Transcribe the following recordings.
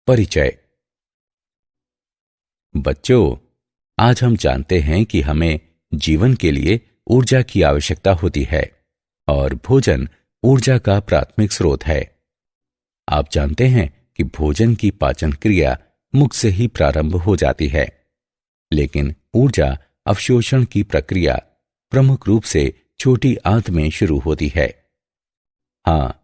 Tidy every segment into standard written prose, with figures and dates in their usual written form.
परिचय। बच्चों, आज हम जानते हैं कि हमें जीवन के लिए ऊर्जा की आवश्यकता होती है और भोजन ऊर्जा का प्राथमिक स्रोत है। आप जानते हैं कि भोजन की पाचन क्रिया मुख से ही प्रारंभ हो जाती है, लेकिन ऊर्जा अवशोषण की प्रक्रिया प्रमुख रूप से छोटी आंत में शुरू होती है। हाँ,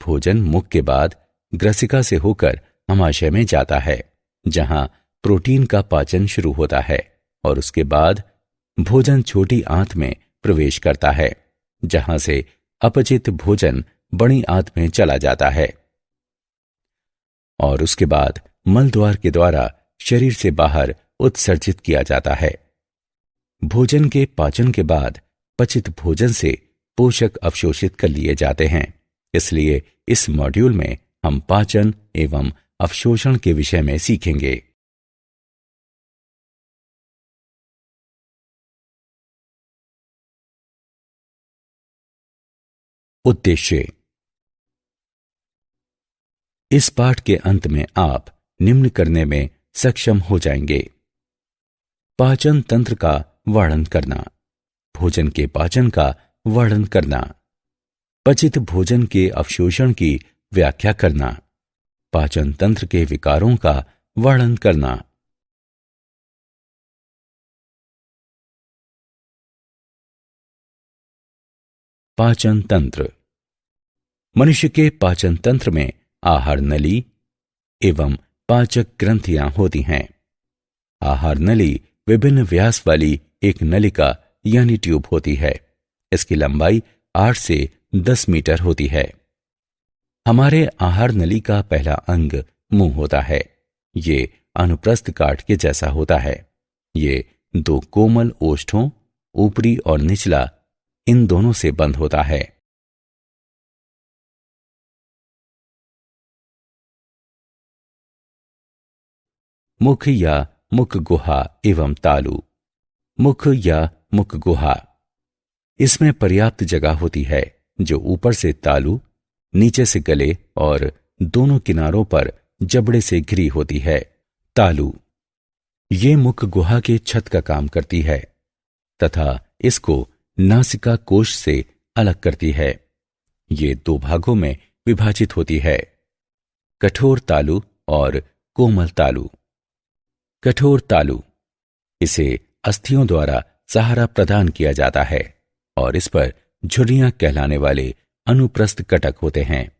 भोजन मुख के बाद ग्रसिका से होकर अमाशय में जाता है, जहां प्रोटीन का पाचन शुरू होता है और उसके बाद भोजन छोटी आंत में प्रवेश करता है, जहां से अपचित भोजन बड़ी आंत में चला जाता है और उसके बाद मल द्वार के द्वारा शरीर से बाहर उत्सर्जित किया जाता है। भोजन के पाचन के बाद पचित भोजन से पोषक अवशोषित कर लिए जाते हैं। इसलिए इस मॉड्यूल में हम पाचन एवं अवशोषण के विषय में सीखेंगे। उद्देश्य। इस पाठ के अंत में आप निम्न करने में सक्षम हो जाएंगे: पाचन तंत्र का वर्णन करना, भोजन के पाचन का वर्णन करना, पचित भोजन के अवशोषण की व्याख्या करना, पाचन तंत्र के विकारों का वर्णन करना। पाचन तंत्र। मनुष्य के पाचन तंत्र में आहार नली एवं पाचक ग्रंथियां होती हैं। आहार नली विभिन्न व्यास वाली एक नलिका यानी ट्यूब होती है। इसकी लंबाई 8 से 10 मीटर होती है। हमारे आहार नली का पहला अंग मुंह होता है। ये अनुप्रस्थ काट के जैसा होता है। ये 2 कोमल ओष्ठों, ऊपरी और निचला, इन दोनों से बंद होता है। मुख या मुख गुहा एवं तालु। मुख या मुख गुहा, इसमें पर्याप्त जगह होती है, जो ऊपर से तालु, नीचे से गले और दोनों किनारों पर जबड़े से घिरी होती है। तालु ये मुख गुहा के छत का काम करती है तथा इसको नासिका कोश से अलग करती है। ये 2 भागों में विभाजित होती है: कठोर तालु और कोमल तालु। कठोर तालु, इसे अस्थियों द्वारा सहारा प्रदान किया जाता है और इस पर झुर्रियां कहलाने वाले अनुप्रस्थ कटक होते हैं।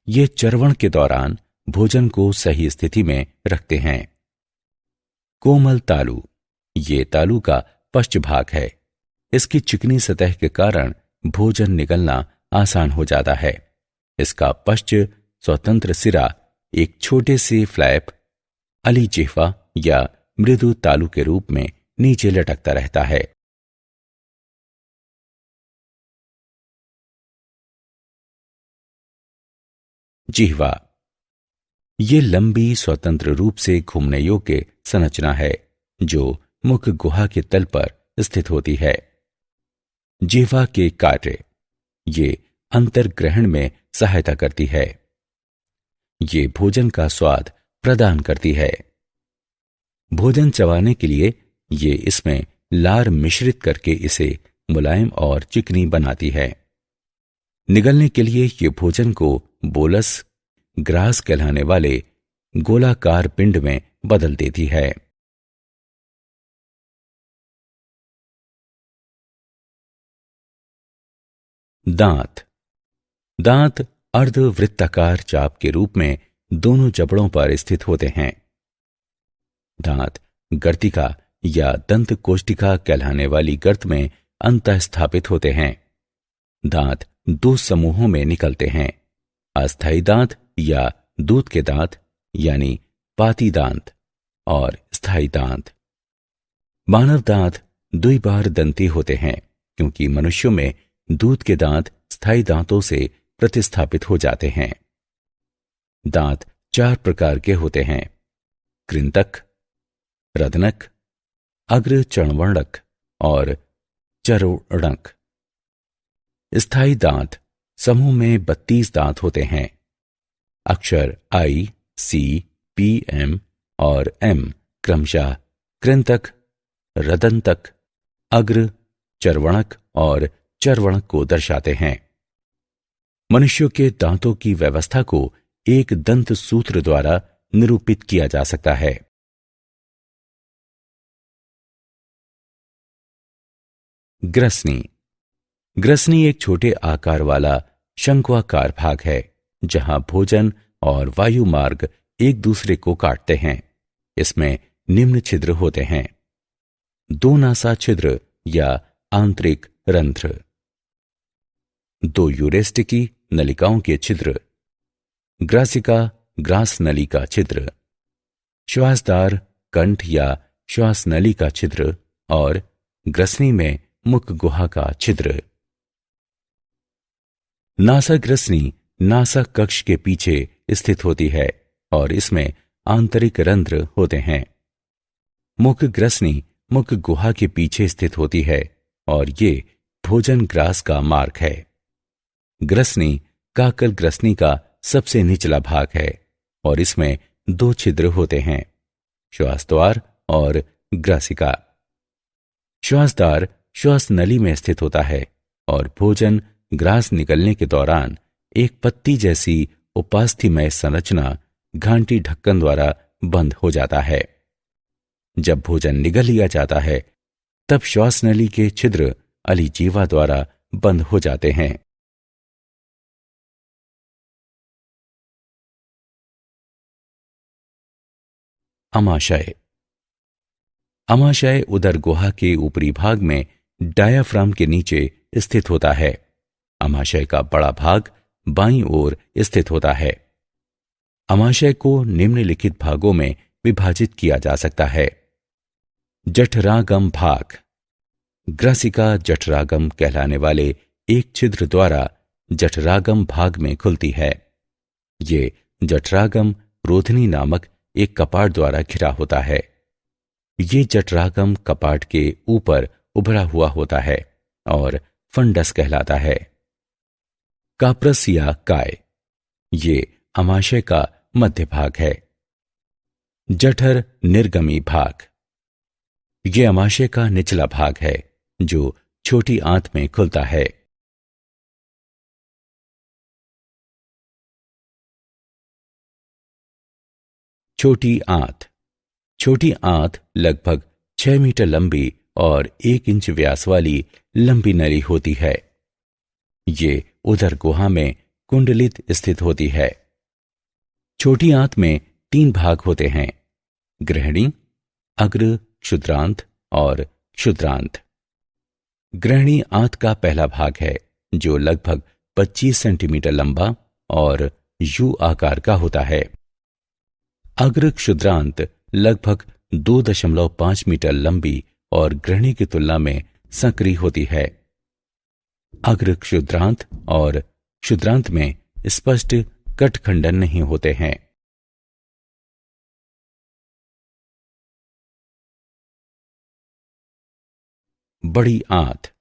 ये चर्वण के दौरान भोजन को सही स्थिति में रखते हैं। कोमल तालु, ये तालु का पश्च भाग है। इसकी चिकनी सतह के कारण भोजन निगलना आसान हो जाता है। इसका पश्च स्वतंत्र सिरा एक छोटे से फ्लैप, अली जिह्वा या मृदु तालु के रूप में नीचे लटकता रहता है। जिह्वा, ये लंबी स्वतंत्र रूप से घूमने योग्य संरचना है जो मुख गुहा के तल पर स्थित होती है। जिह्वा के कार्य। ये अंतर्ग्रहण में सहायता करती है। ये भोजन का स्वाद प्रदान करती है। भोजन चबाने के लिए ये इसमें लार मिश्रित करके इसे मुलायम और चिकनी बनाती है। निगलने के लिए ये भोजन को बोलस, ग्रास कहलाने वाले गोलाकार पिंड में बदल देती है। दांत। दांत अर्धवृत्ताकार चाप के रूप में दोनों जबड़ों पर स्थित होते हैं। दांत गर्तिका या दंत कोष्टिका कहलाने वाली गर्त में अंतः स्थापित होते हैं। दांत 2 समूहों में निकलते हैं: अस्थायी दांत या दूध के दांत यानी पाती दांत और स्थायी दांत। मानव दांत द्विबार दंती होते हैं क्योंकि मनुष्यों में दूध के दांत स्थायी दांतों से प्रतिस्थापित हो जाते हैं। दांत 4 प्रकार के होते हैं: कृंतक, रदनक, अग्र चणवर्णक और चरोणक। स्थायी दांत समूह में 32 दांत होते हैं। अक्षर I, C, पी, एम और एम क्रमशः कृंतक, रदंतक, अग्र, चर्वणक और चर्वणक को दर्शाते हैं। मनुष्यों के दांतों की व्यवस्था को एक दंत सूत्र द्वारा निरूपित किया जा सकता है। ग्रसनी। ग्रसनी एक छोटे आकार वाला शंक्वाकार भाग है जहां भोजन और वायु मार्ग एक दूसरे को काटते हैं। इसमें निम्न छिद्र होते हैं: दो नासा छिद्र या आंतरिक रंध्र, दो यूरेस्टिकी नलिकाओं के छिद्र, ग्रासिका ग्रास नली का छिद्र, श्वासदार कंठ या श्वास नली का छिद्र और ग्रसनी में मुख गुहा का छिद्र। नासा ग्रसनी नासा कक्ष के पीछे स्थित होती है और इसमें आंतरिक रंध्र होते हैं। मुख ग्रसनी मुख गुहा के पीछे स्थित होती है और ये भोजन ग्रास का मार्ग है। ग्रसनी काकल ग्रसनी का सबसे निचला भाग है और इसमें दो छिद्र होते हैं: श्वासद्वार और ग्रासिका। श्वासद्वार श्वास नली में स्थित होता है और भोजन ग्रास निकलने के दौरान एक पत्ती जैसी उपास्थीमय संरचना घांटी ढक्कन द्वारा बंद हो जाता है। जब भोजन निगल लिया जाता है तब श्वास नली के छिद्र अलिजीवा द्वारा बंद हो जाते हैं। अमाशय। अमाशय उदर गुहा के ऊपरी भाग में डायाफ्राम के नीचे स्थित होता है। अमाशय का बड़ा भाग बाईं ओर स्थित होता है। अमाशय को निम्नलिखित भागों में विभाजित किया जा सकता है: जठरागम भाग। ग्रासिका जठरागम कहलाने वाले एक छिद्र द्वारा जठरागम भाग में खुलती है। ये जठरागम रोधनी नामक एक कपाट द्वारा घिरा होता है। ये जठरागम कपाट के ऊपर उभरा हुआ होता है और फंडस कहलाता है। काप्रस या काय, ये अमाशय का मध्य भाग है। जठर निर्गमी भाग, ये अमाशय का निचला भाग है जो छोटी आंत में खुलता है। छोटी आंत। छोटी आंत लगभग 6 मीटर लंबी और 1 इंच व्यास वाली लंबी नली होती है। ये उदर गुहा में कुंडलित स्थित होती है। छोटी आंत में 3 भाग होते हैं: ग्रहणी, अग्र क्षुद्रांत और क्षुद्रांत। ग्रहणी आंत का पहला भाग है जो लगभग 25 सेंटीमीटर लंबा और यू आकार का होता है। अग्र क्षुद्रांत लगभग 2.5 मीटर लंबी और ग्रहणी की तुलना में संकरी होती है। अग्र क्षुद्रांत और क्षुद्रांत में स्पष्ट कटखंडन नहीं होते हैं। बड़ी आंत।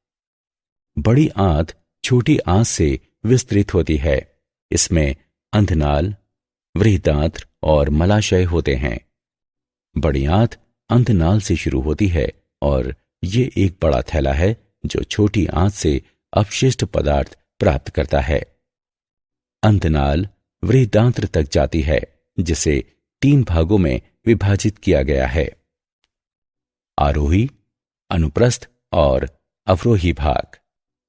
बड़ी आंत छोटी आंत से विस्तृत होती है। इसमें अंधनाल, वृहदांत्र और मलाशय होते हैं। बड़ी आंत अंधनाल से शुरू होती है और ये एक बड़ा थैला है जो छोटी आंत से अपशिष्ट पदार्थ प्राप्त करता है। अंधनाल वृहदांत्र तक जाती है जिसे 3 भागों में विभाजित किया गया है: आरोही, अनुप्रस्थ और अवरोही भाग।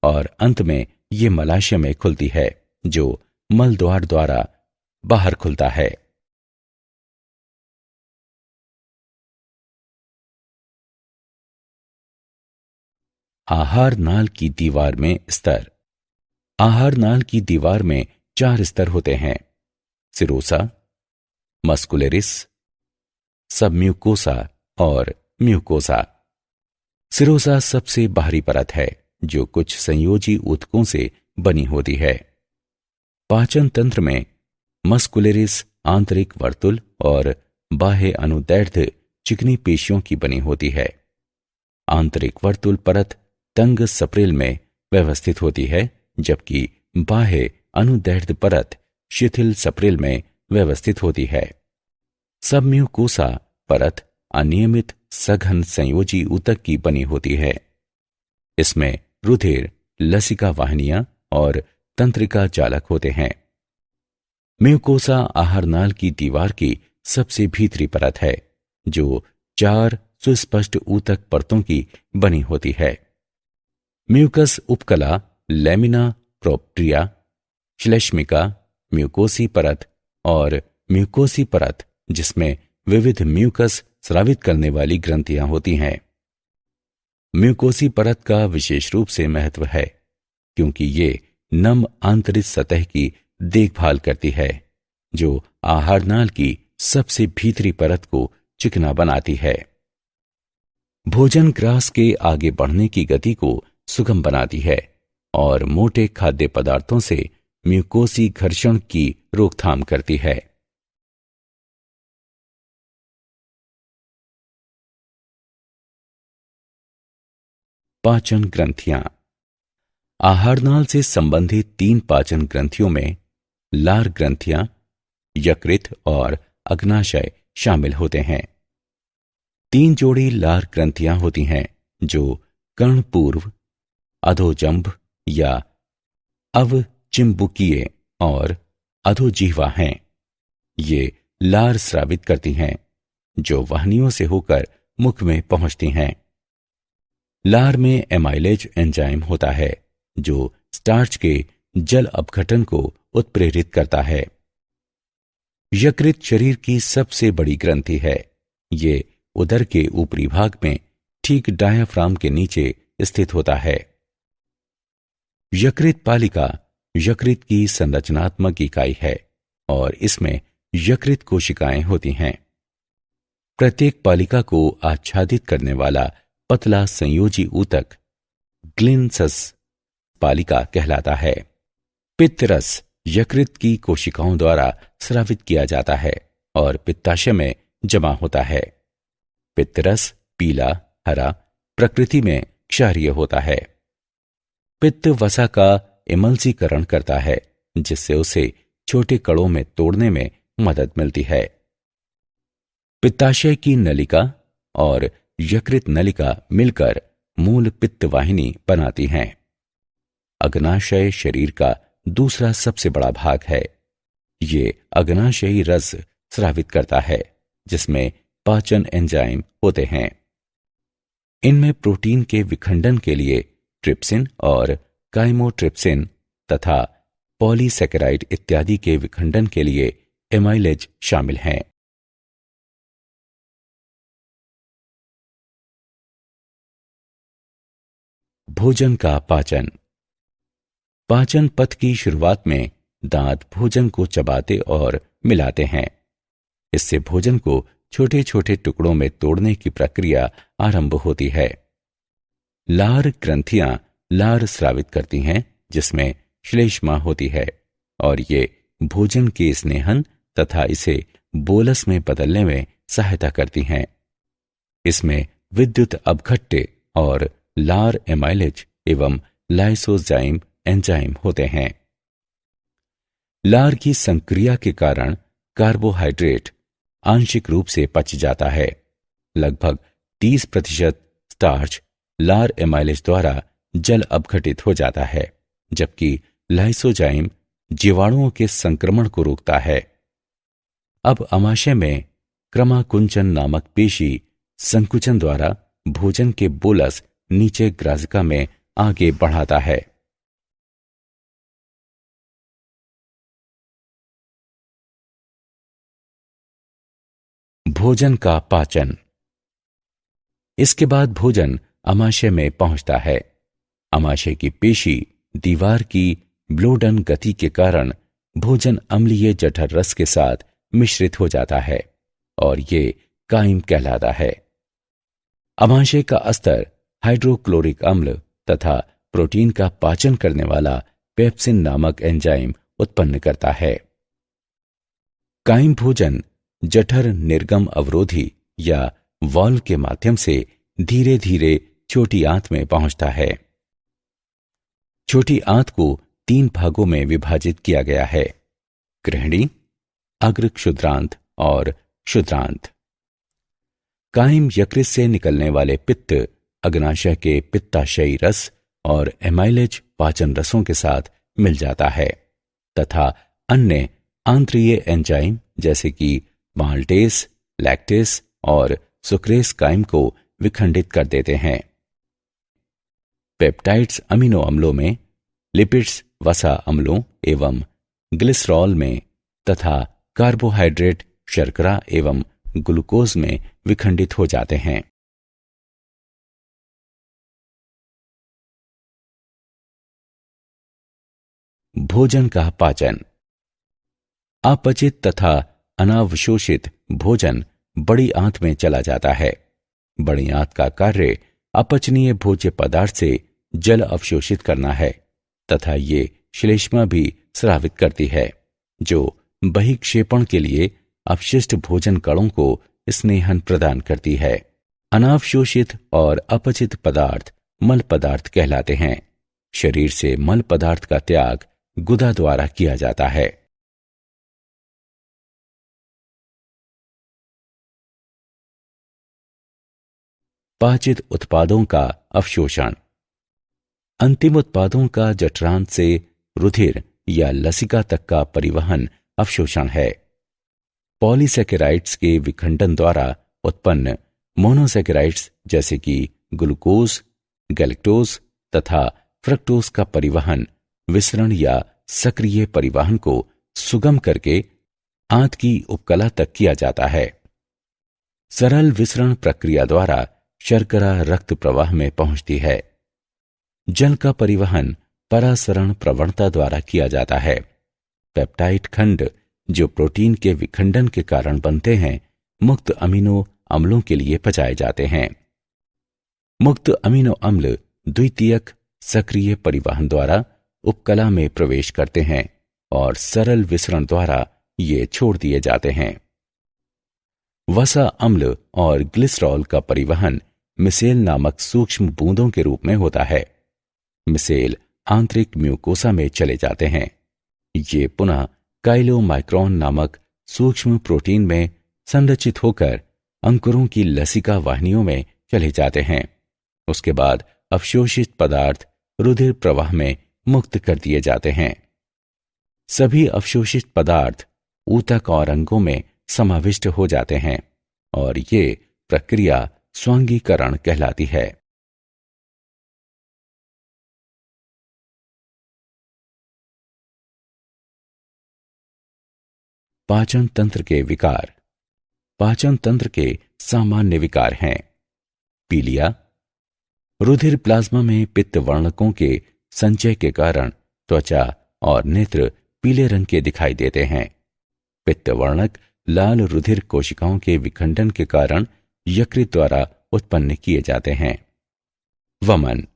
और अंत में ये मलाशय में खुलती है जो मलद्वार द्वारा बाहर खुलता है। आहार नाल की दीवार में स्तर। आहार नाल की दीवार में 4 स्तर होते हैं: सिरोसा, मस्कुलरिस, सबम्यूकोसा और म्यूकोसा। सिरोसा सबसे बाहरी परत है जो कुछ संयोजी ऊतकों से बनी होती है। पाचन तंत्र में मस्कुलरिस आंतरिक वर्तुल और बाह्य अनुदैर्ध्य चिकनी पेशियों की बनी होती है। आंतरिक वर्तुल परत तंग सप्रेल में व्यवस्थित होती है जबकि बाह्य अनुदैर्ध्य परत शिथिल सप्रेल में व्यवस्थित होती है। सब म्यूकोसा परत अनियमित सघन संयोजी ऊतक की बनी होती है। इसमें रुधिर, लसिका वाहिनियां और तंत्रिका जालक होते हैं। म्यूकोसा आहारनाल की दीवार की सबसे भीतरी परत है, जो 4 सुस्पष्ट ऊतक परतों की बनी होती है। म्यूकस उपकला लेमिना प्रोप्रिया, श्लेष्मिका, म्यूकोसी परत और म्यूकोसी परत जिसमें विविध म्यूकस स्रावित करने वाली ग्रंथियां होती हैं। म्यूकोसी परत का विशेष रूप से महत्व है क्योंकि ये नम आंतरिक सतह की देखभाल करती है, जो आहारनाल की सबसे भीतरी परत को चिकना बनाती है। भोजन ग्रास के आगे बढ़ने की गति को सुगम बनाती है और मोटे खाद्य पदार्थों से म्यूकोसी घर्षण की रोकथाम करती है। पाचन ग्रंथियां। आहारनाल से संबंधित 3 पाचन ग्रंथियों में लार ग्रंथियां, यकृत और अग्नाशय शामिल होते हैं। 3 जोड़ी लार ग्रंथियां होती हैं जो कर्णपूर्व, अधोजंभ या अवचिंबुकीय और अधोजिह्वा हैं। ये लार स्रावित करती हैं जो वाहिनियों से होकर मुख में पहुंचती हैं। लार में एमाइलेज एंजाइम होता है जो स्टार्च के जल अपघटन को उत्प्रेरित करता है। यकृत शरीर की सबसे बड़ी ग्रंथि है। ये उदर के ऊपरी भाग में ठीक डायाफ्राम के नीचे स्थित होता है। यकृत पालिका यकृत की संरचनात्मक इकाई है और इसमें यकृत कोशिकाएं होती हैं। प्रत्येक पालिका को आच्छादित करने वाला पतला संयोजी ऊतक ग्लिनसस पालिका कहलाता है। पित्तरस यकृत की कोशिकाओं द्वारा स्रावित किया जाता है और पित्ताशय में जमा होता है। पित्तरस पीला, हरा, प्रकृति में क्षारीय होता है। पित्त वसा का इमल्सीकरण करता है जिससे उसे छोटे कणों में तोड़ने में मदद मिलती है। पित्ताशय की नलिका और यकृत नलिका मिलकर मूल पित्त वाहिनी बनाती हैं। अग्नाशय शरीर का दूसरा सबसे बड़ा भाग है। ये अग्नाशयी रस स्रावित करता है जिसमें पाचन एंजाइम होते हैं। इनमें प्रोटीन के विखंडन के लिए ट्रिप्सिन और काइमोट्रिप्सिन तथा पॉलीसैकेराइड इत्यादि के विखंडन के लिए एमाइलेज शामिल हैं। भोजन का पाचन। पाचन पथ की शुरुआत में दांत भोजन को चबाते और मिलाते हैं। इससे भोजन को छोटे छोटे टुकड़ों में तोड़ने की प्रक्रिया आरंभ होती है। लार ग्रंथियां लार स्रावित करती हैं जिसमें श्लेष्मा होती है और ये भोजन के स्नेहन तथा इसे बोलस में बदलने में सहायता करती हैं। इसमें विद्युत अपघट्य और लार एमाइलेज एवं लाइसोजाइम एंजाइम होते हैं। लार की संक्रिया के कारण कार्बोहाइड्रेट आंशिक रूप से पच जाता है। लगभग 30% स्टार्च लार एमाइलेज द्वारा जल अपघटित हो जाता है, जबकि लाइसोजाइम जीवाणुओं के संक्रमण को रोकता है। अब आमाशय में क्रमाकुंचन नामक पेशी संकुचन द्वारा भोजन के बोलस नीचे ग्राजिका में आगे बढ़ाता है। भोजन का पाचन। इसके बाद भोजन आमाशय में पहुंचता है। आमाशय की पेशी दीवार की ब्लोडन गति के कारण भोजन अम्लीय जठर रस के साथ मिश्रित हो जाता है और ये काइम कहलाता है। आमाशय का अस्तर हाइड्रोक्लोरिक अम्ल तथा प्रोटीन का पाचन करने वाला पेप्सिन नामक एंजाइम उत्पन्न करता है। काइम भोजन जठर निर्गम अवरोधी या वाल्व के माध्यम से धीरे धीरे छोटी आंत में पहुंचता है। छोटी आंत को 3 भागों में विभाजित किया गया है: गृहिणी, अग्र क्षुद्रांत और क्षुद्रांत। कायम यकृत से निकलने वाले पित्त अग्नाशय के पित्ताशयी रस और एमाइलेज पाचन रसों के साथ मिल जाता है तथा अन्य आंत्रीय एंजाइम जैसे कि माल्टेस, लैक्टेस और सुक्रेस कायम को विखंडित कर देते हैं। पेप्टाइड्स अमीनो अम्लों में, लिपिड्स वसा अम्लों एवं ग्लिसरॉल में तथा कार्बोहाइड्रेट शर्करा एवं ग्लूकोज में विखंडित हो जाते हैं। भोजन का पाचन। अपचित तथा अनावशोषित भोजन बड़ी आंत में चला जाता है। बड़ी आंत का कार्य अपचनीय भोज्य पदार्थ से जल अवशोषित करना है तथा ये श्लेष्मा भी स्रावित करती है, जो बहिक्षेपण के लिए अपशिष्ट भोजन कणों को स्नेहन प्रदान करती है। अनावशोषित और अपचित पदार्थ मल पदार्थ कहलाते हैं। शरीर से मल पदार्थ का त्याग गुदा द्वारा किया जाता है। पाचित उत्पादों का अवशोषण। अंतिम उत्पादों का जठरांत से रुधिर या लसिका तक का परिवहन अवशोषण है। पॉलीसेकेराइड्स के विखंडन द्वारा उत्पन्न मोनोसेकेराइड्स जैसे कि ग्लूकोज, गैलेक्टोज तथा फ्रक्टोज का परिवहन विसरण या सक्रिय परिवहन को सुगम करके आंत की उपकला तक किया जाता है। सरल विसरण प्रक्रिया द्वारा शर्करा रक्त प्रवाह में पहुंचती है। जल का परिवहन परासरण प्रवणता द्वारा किया जाता है। पेप्टाइड खंड जो प्रोटीन के विखंडन के कारण बनते हैं, मुक्त अमीनो अम्लों के लिए पचाए जाते हैं। मुक्त अमीनो अम्ल द्वितीयक सक्रिय परिवहन द्वारा उपकला में प्रवेश करते हैं और सरल विसरण द्वारा ये छोड़ दिए जाते हैं। वसा अम्ल और ग्लिसरॉल का परिवहन मिसेल नामक सूक्ष्म बूंदों के रूप में होता है। मिसेल आंतरिक म्यूकोसा में चले जाते हैं। ये पुनः काइलोमाइक्रोन नामक सूक्ष्म प्रोटीन में संरचित होकर अंकुरों की लसिका वाहिनियों में चले जाते हैं। उसके बाद अवशोषित पदार्थ रुधिर प्रवाह में मुक्त कर दिए जाते हैं। सभी अवशोषित पदार्थ ऊतक और अंगों में समाविष्ट हो जाते हैं और ये प्रक्रिया स्वांगीकरण कहलाती है। पाचन तंत्र के विकार। पाचन तंत्र के सामान्य विकार हैं पीलिया। रुधिर प्लाज्मा में पित्त वर्णकों के संचय के कारण त्वचा और नेत्र पीले रंग के दिखाई देते हैं। पित्त वर्णक लाल रुधिर कोशिकाओं के विखंडन के कारण यकृत द्वारा उत्पन्न किए जाते हैं। वमन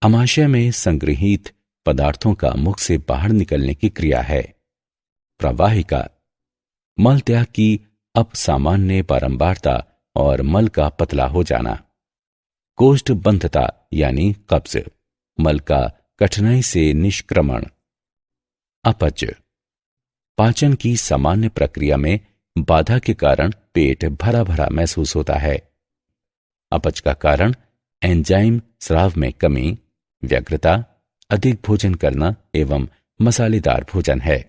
आमाशय में संग्रहित पदार्थों का मुख से बाहर निकलने की क्रिया है। प्रवाहिका मल त्याग की अपसामान्य बारंबारता और मल का पतला हो जाना। कोष्ठबंधता यानी कब्ज, मल का कठिनाई से निष्क्रमण। अपच पाचन की सामान्य प्रक्रिया में बाधा के कारण पेट भरा भरा महसूस होता है। अपच का कारण एंजाइम स्राव में कमी, व्यग्रता, अधिक भोजन करना एवं मसालेदार भोजन है।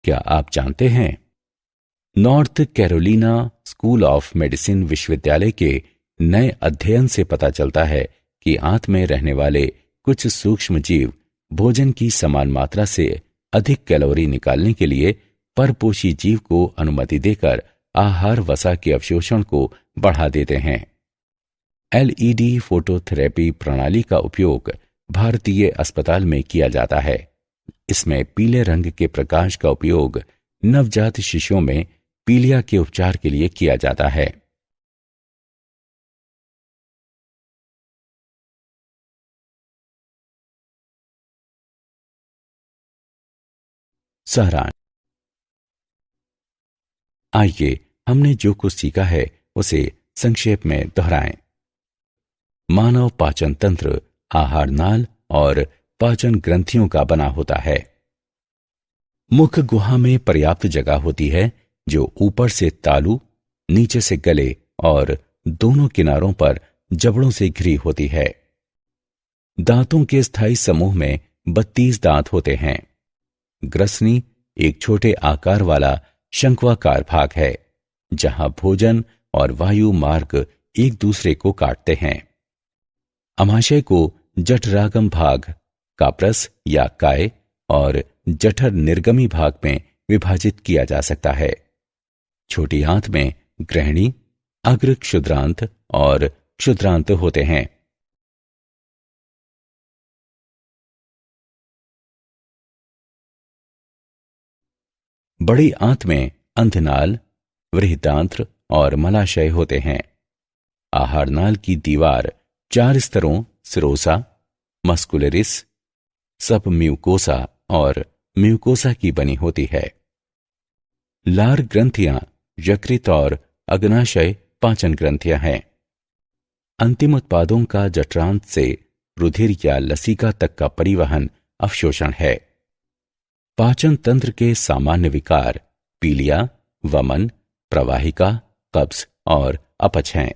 क्या आप जानते हैं north Carolina school of medicine विश्वविद्यालय के नए अध्ययन से पता चलता है कि आंत में रहने वाले कुछ सूक्ष्म जीव भोजन की समान मात्रा से अधिक कैलोरी निकालने के लिए परपोषी जीव को अनुमति देकर आहार वसा के अवशोषण को बढ़ा देते हैं। एलईडी फोटोथेरेपी प्रणाली का उपयोग भारतीय अस्पताल में किया जाता है। इसमें पीले रंग के प्रकाश का उपयोग नवजात शिशुओं में पीलिया के उपचार के लिए किया जाता है। सारांश। आइए हमने जो कुछ सीखा है उसे संक्षेप में दोहराएं। मानव पाचन तंत्र आहार नाल और पाचन ग्रंथियों का बना होता है। मुख गुहा में पर्याप्त जगह होती है जो ऊपर से तालू, नीचे से गले और दोनों किनारों पर जबड़ों से घिरी होती है। दांतों के स्थायी समूह में 32 दांत होते हैं। ग्रसनी एक छोटे आकार वाला शंक्वाकार भाग है जहां भोजन और वायु मार्ग एक दूसरे को काटते हैं। अमाशय को जठरागम भाग, काप्रस या काय और जठर निर्गमी भाग में विभाजित किया जा सकता है। छोटी आंत में ग्रहणी, अग्र क्षुद्रांत और क्षुद्रांत होते हैं। बड़ी आंत में अंधनाल, वृहदांत्र और मलाशय होते हैं। आहार नाल की दीवार 4 स्तरों सिरोसा, मस्कुलरिस, सबम्यूकोसा और म्यूकोसा की बनी होती है। लार ग्रंथियां यकृत और अग्नाशय पाचन ग्रंथियां हैं। अंतिम उत्पादों का जठरांत से रुधिर या लसिका तक का परिवहन अवशोषण है। पाचन तंत्र के सामान्य विकार पीलिया, वमन, प्रवाहिका, कब्ज और अपच हैं।